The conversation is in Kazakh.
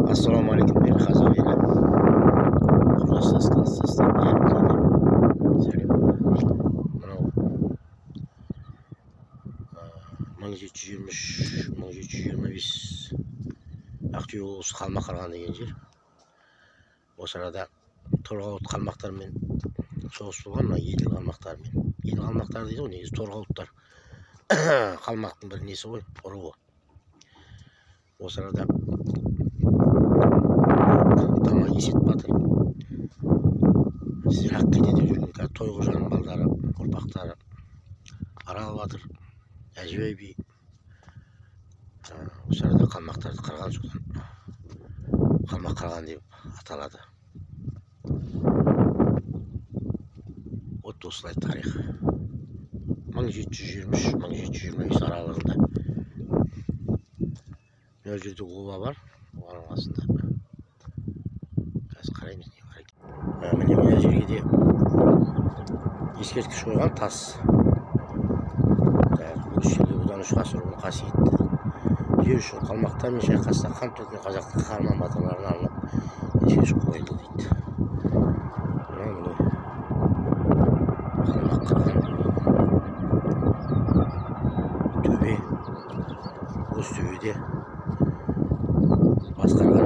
Ассалаумағалейкум деді қазақ елі. Құрдастас кластастар бәрімізге сәлем. Мынау 1723-1725 Ақтөбе облысы Қалмақарған деген жер. Осы арада Торғауыт қалмақтармен соғыс болған, мына еділ қалмақтарымен. Еділ қалмақтар дейді ғой, негізі Торғауыттар. Қалмақтың бір несі ғой, ұруы. Осы арада Тамай Есет батыр Сирақ кетеді деп жүрген Тойғожаның балдары, ұрпақтары Арал батыр, Әжібай би осы арада қалмақтарды қырған, содан қалмақ қырған деп аталады. Вот осылай тарих. 1723-1725 аралығында. Мына жерде оба бар, оған астында. Қазір қараймыз не бар екен. Мына жерге де ескерткіш қойған, тас. Бұл жерде одан 3 ғасыр бұрын қасиетті жер үшін қалмақтармен шайқаста қан төккен қазақтың қаһарман батырларына арнап ескерткіш қойылды дейді. Қалмақ қырған төбе, осы төбеде басқарған